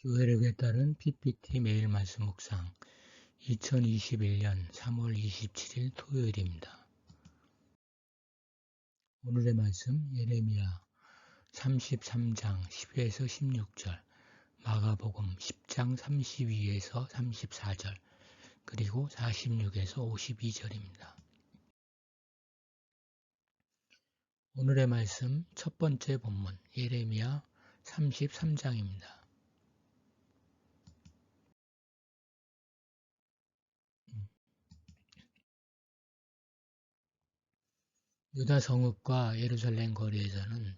요엘에 따른 PPT 매일 말씀 묵상 2021년 3월 27일 토요일입니다. 오늘의 말씀 예레미야 33장 10에서 16절, 마가복음 10장 32에서 34절, 그리고 46에서 52절입니다. 오늘의 말씀 첫 번째 본문 예레미야 33장입니다. 유다 성읍과 예루살렘 거리에서는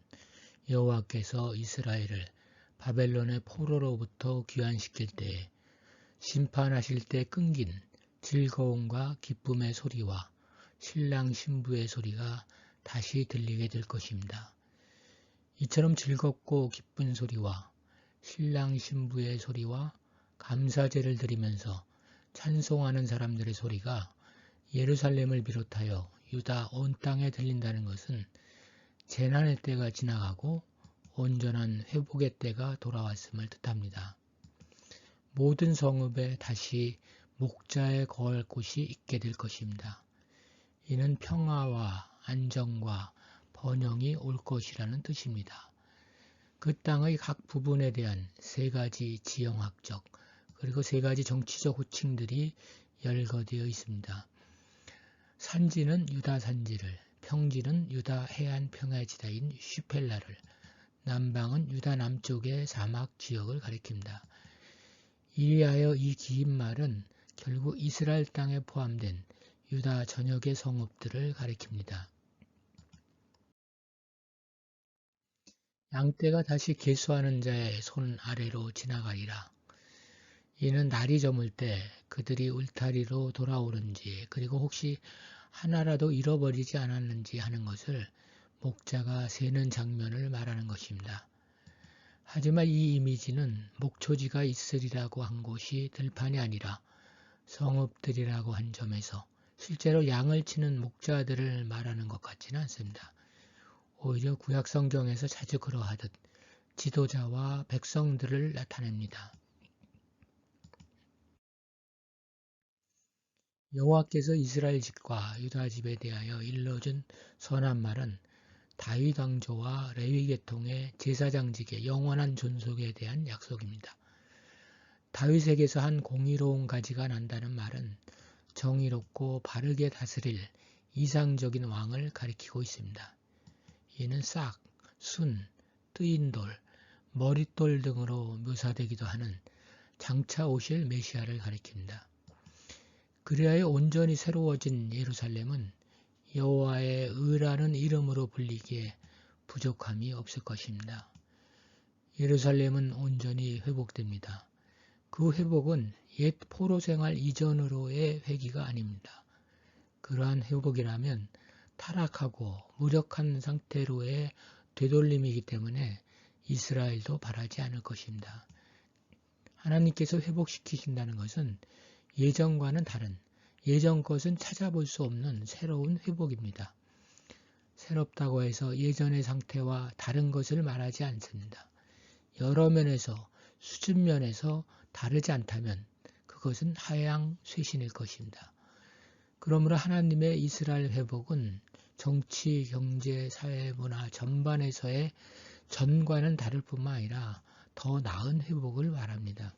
여호와께서 이스라엘을 바벨론의 포로로부터 귀환시킬 때에 심판하실 때 끊긴 즐거움과 기쁨의 소리와 신랑 신부의 소리가 다시 들리게 될 것입니다. 이처럼 즐겁고 기쁜 소리와 신랑 신부의 소리와 감사제를 드리면서 찬송하는 사람들의 소리가 예루살렘을 비롯하여 유다 온 땅에 들린다는 것은 재난의 때가 지나가고 온전한 회복의 때가 돌아왔음을 뜻합니다. 모든 성읍에 다시 목자의 거할 곳이 있게 될 것입니다. 이는 평화와 안정과 번영이 올 것이라는 뜻입니다. 그 땅의 각 부분에 대한 세 가지 지형학적 그리고 세 가지 정치적 호칭들이 열거되어 있습니다. 산지는 유다 산지를, 평지는 유다 해안 평야지대인 슈펠라를, 남방은 유다 남쪽의 사막 지역을 가리킵니다. 이리하여 이 긴 말은 결국 이스라엘 땅에 포함된 유다 전역의 성읍들을 가리킵니다. 양떼가 다시 계수하는 자의 손 아래로 지나가리라. 이는 날이 저물 때 그들이 울타리로 돌아오는지 그리고 혹시 하나라도 잃어버리지 않았는지 하는 것을 목자가 세는 장면을 말하는 것입니다. 하지만 이 이미지는 목초지가 있으리라고 한 곳이 들판이 아니라 성읍들이라고 한 점에서 실제로 양을 치는 목자들을 말하는 것 같지는 않습니다. 오히려 구약성경에서 자주 그러하듯 지도자와 백성들을 나타냅니다. 여호와께서 이스라엘 집과 유다 집에 대하여 일러준 선한 말은 다윗 왕조와 레위 계통의 제사장직의 영원한 존속에 대한 약속입니다. 다윗에게서 한 공의로운 가지가 난다는 말은 정의롭고 바르게 다스릴 이상적인 왕을 가리키고 있습니다. 이는 싹, 순, 뜨인 돌, 머릿돌 등으로 묘사되기도 하는 장차 오실 메시아를 가리킵니다. 그리하여 온전히 새로워진 예루살렘은 여호와의 의라는 이름으로 불리기에 부족함이 없을 것입니다. 예루살렘은 온전히 회복됩니다. 그 회복은 옛 포로 생활 이전으로의 회귀가 아닙니다. 그러한 회복이라면 타락하고 무력한 상태로의 되돌림이기 때문에 이스라엘도 바라지 않을 것입니다. 하나님께서 회복시키신다는 것은 예전과는 다른, 예전 것은 찾아볼 수 없는 새로운 회복입니다. 새롭다고 해서 예전의 상태와 다른 것을 말하지 않습니다. 여러 면에서, 수준 면에서 다르지 않다면 그것은 하향 쇄신일 것입니다. 그러므로 하나님의 이스라엘 회복은 정치, 경제, 사회, 문화 전반에서의 전과는 다를 뿐만 아니라 더 나은 회복을 말합니다.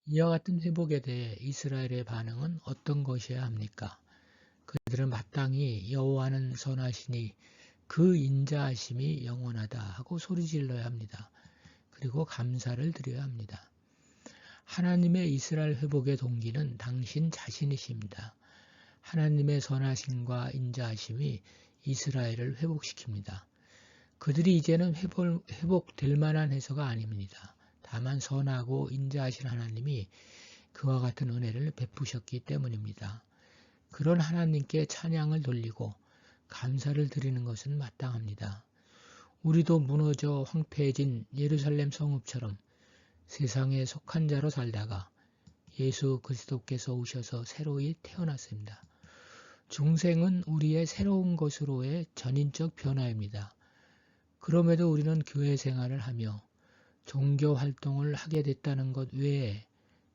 이와 같은 회복에 대해 이스라엘의 반응은 어떤 것이어야 합니까? 그들은 마땅히 여호와는 선하시니 그 인자하심이 영원하다 하고 소리질러야 합니다. 그리고 감사를 드려야 합니다. 하나님의 이스라엘 회복의 동기는 당신 자신이십니다. 하나님의 선하심과 인자하심이 이스라엘을 회복시킵니다. 그들이 이제는 회복될 만한 해서가 아닙니다. 다만 선하고 인자하신 하나님이 그와 같은 은혜를 베푸셨기 때문입니다. 그런 하나님께 찬양을 돌리고 감사를 드리는 것은 마땅합니다. 우리도 무너져 황폐해진 예루살렘 성읍처럼 세상에 속한 자로 살다가 예수 그리스도께서 오셔서 새로이 태어났습니다. 중생은 우리의 새로운 것으로의 전인적 변화입니다. 그럼에도 우리는 교회 생활을 하며 종교 활동을 하게 됐다는 것 외에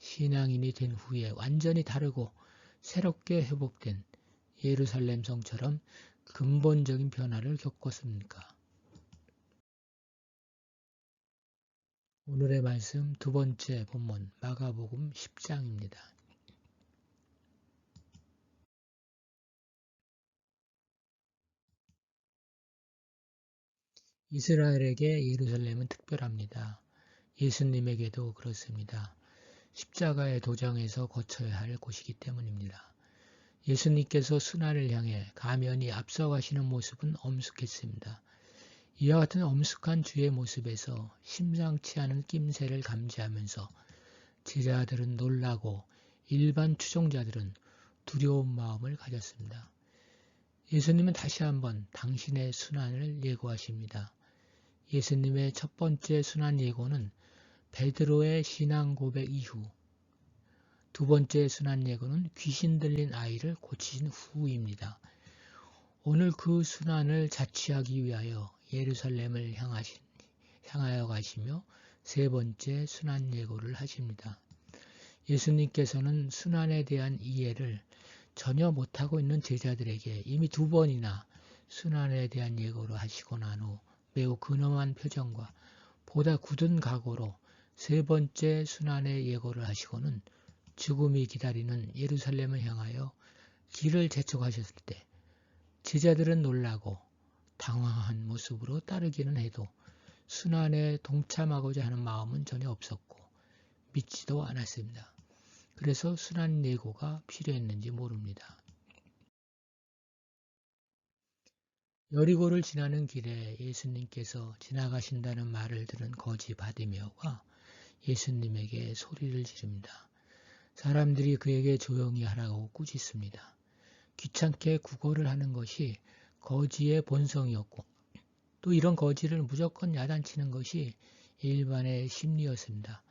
신앙인이 된 후에 완전히 다르고 새롭게 회복된 예루살렘 성처럼 근본적인 변화를 겪었습니까? 오늘의 말씀 두 번째 본문 마가복음 10장입니다. 이스라엘에게 예루살렘은 특별합니다. 예수님에게도 그렇습니다. 십자가의 도장에서 거쳐야 할 곳이기 때문입니다. 예수님께서 순환을 향해 가면이 앞서가시는 모습은 엄숙했습니다. 이와 같은 엄숙한 주의 모습에서 심상치 않은 낌새를 감지하면서 제자들은 놀라고 일반 추종자들은 두려운 마음을 가졌습니다. 예수님은 다시 한번 당신의 순환을 예고하십니다. 예수님의 첫 번째 순환 예고는 베드로의 신앙 고백 이후, 두 번째 순환 예고는 귀신 들린 아이를 고치신 후입니다. 오늘 그 순환을 자취하기 위하여 예루살렘을 향하여 가시며 세 번째 순환 예고를 하십니다. 예수님께서는 순환에 대한 이해를 전혀 못하고 있는 제자들에게 이미 두 번이나 순환에 대한 예고를 하시고 난 후 매우 근엄한 표정과 보다 굳은 각오로 세 번째 순환의 예고를 하시고는 죽음이 기다리는 예루살렘을 향하여 길을 재촉하셨을 때 제자들은 놀라고 당황한 모습으로 따르기는 해도 순환에 동참하고자 하는 마음은 전혀 없었고 믿지도 않았습니다. 그래서 순환 예고가 필요했는지 모릅니다. 여리고를 지나는 길에 예수님께서 지나가신다는 말을 들은 거지 바디메오가 예수님에게 소리를 지릅니다. 사람들이 그에게 조용히 하라고 꾸짖습니다. 귀찮게 구걸을 하는 것이 거지의 본성이었고 또 이런 거지를 무조건 야단치는 것이 일반의 심리였습니다.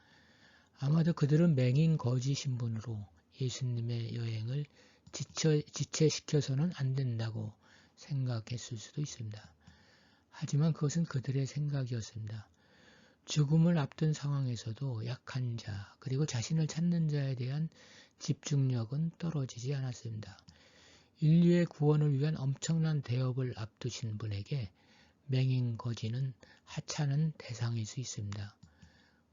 아마도 그들은 맹인 거지 신분으로 예수님의 여행을 지체시켜서는 안 된다고 생각했을 수도 있습니다. 하지만 그것은 그들의 생각이었습니다. 죽음을 앞둔 상황에서도 약한 자 그리고 자신을 찾는 자에 대한 집중력은 떨어지지 않았습니다. 인류의 구원을 위한 엄청난 대업을 앞두신 분에게 맹인 거지는 하찮은 대상일 수 있습니다.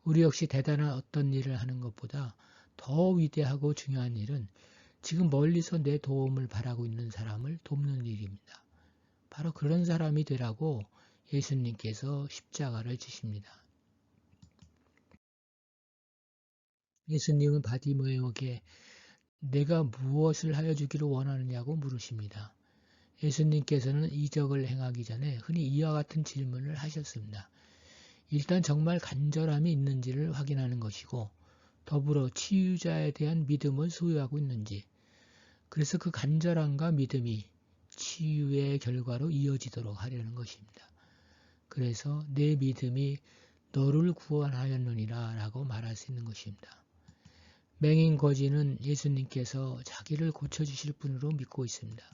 우리 역시 대단한 어떤 일을 하는 것보다 더 위대하고 중요한 일은 지금 멀리서 내 도움을 바라고 있는 사람을 돕는 일입니다. 바로 그런 사람이 되라고 예수님께서 십자가를 지십니다. 예수님은 바디메오에게 내가 무엇을 하여 주기를 원하느냐고 물으십니다. 예수님께서는 이적을 행하기 전에 흔히 이와 같은 질문을 하셨습니다. 일단 정말 간절함이 있는지를 확인하는 것이고 더불어 치유자에 대한 믿음을 소유하고 있는지, 그래서 그 간절함과 믿음이 치유의 결과로 이어지도록 하려는 것입니다. 그래서 내 믿음이 너를 구원하였느니라 라고 말할 수 있는 것입니다. 맹인 거지는 예수님께서 자기를 고쳐주실 분으로 믿고 있습니다.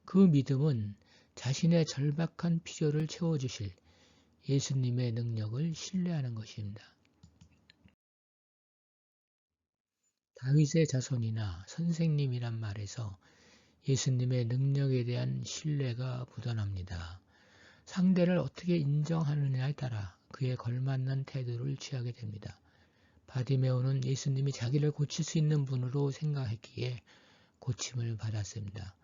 그 믿음은 자신의 절박한 필요를 채워주실 예수님의 능력을 신뢰하는 것입니다. 다윗의 자손이나 선생님이란 말에서 예수님의 능력에 대한 신뢰가 묻어납니다. 상대를 어떻게 인정하느냐에 따라 그에 걸맞는 태도를 취하게 됩니다. 바디메오는 예수님이 자기를 고칠 수 있는 분으로 생각했기에 고침을 받았습니다.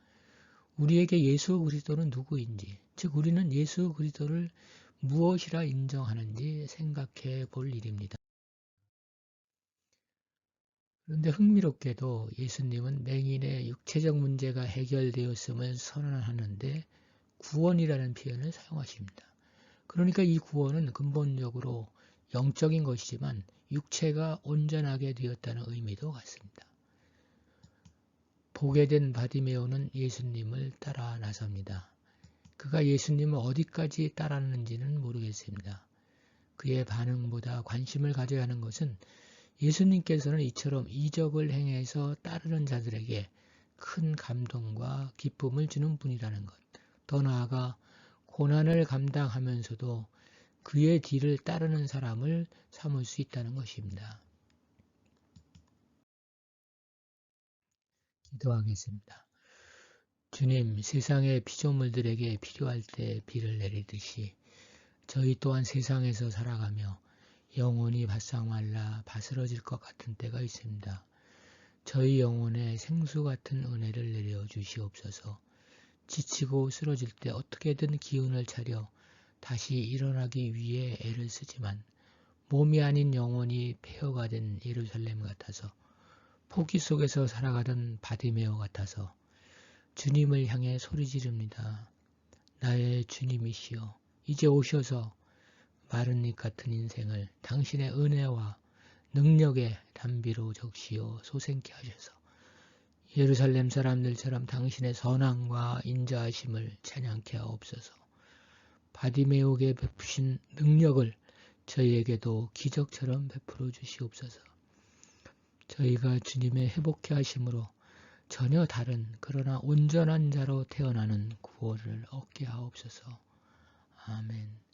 우리에게 예수 그리스도는 누구인지, 즉 우리는 예수 그리스도를 무엇이라 인정하는지 생각해 볼 일입니다. 그런데 흥미롭게도 예수님은 맹인의 육체적 문제가 해결되었음을 선언하는데 구원이라는 표현을 사용하십니다. 그러니까 이 구원은 근본적으로 영적인 것이지만 육체가 온전하게 되었다는 의미도 같습니다. 보게 된 바디메오는 예수님을 따라 나섭니다. 그가 예수님을 어디까지 따랐는지는 모르겠습니다. 그의 반응보다 관심을 가져야 하는 것은 예수님께서는 이처럼 이적을 행해서 따르는 자들에게 큰 감동과 기쁨을 주는 분이라는 것, 더 나아가 고난을 감당하면서도 그의 뒤를 따르는 사람을 삼을 수 있다는 것입니다. 기도하겠습니다. 주님, 세상의 피조물들에게 필요할 때 비를 내리듯이 저희 또한 세상에서 살아가며 영혼이 바싹 말라 바스러질 것 같은 때가 있습니다. 저희 영혼에 생수 같은 은혜를 내려 주시옵소서. 지치고 쓰러질 때 어떻게든 기운을 차려 다시 일어나기 위해 애를 쓰지만 몸이 아닌 영혼이 폐허가 된 예루살렘 같아서 포기 속에서 살아가던 바디메오 같아서 주님을 향해 소리 지릅니다. 나의 주님이시여, 이제 오셔서 마른 잎 같은 인생을 당신의 은혜와 능력의 담비로 적시어 소생케 하셔서 예루살렘 사람들처럼 당신의 선함과 인자하심을 찬양케 하옵소서. 바디메오에게 베푸신 능력을 저희에게도 기적처럼 베풀어 주시옵소서. 저희가 주님의 회복케 하심으로 전혀 다른 그러나 온전한 자로 태어나는 구원을 얻게 하옵소서. 아멘.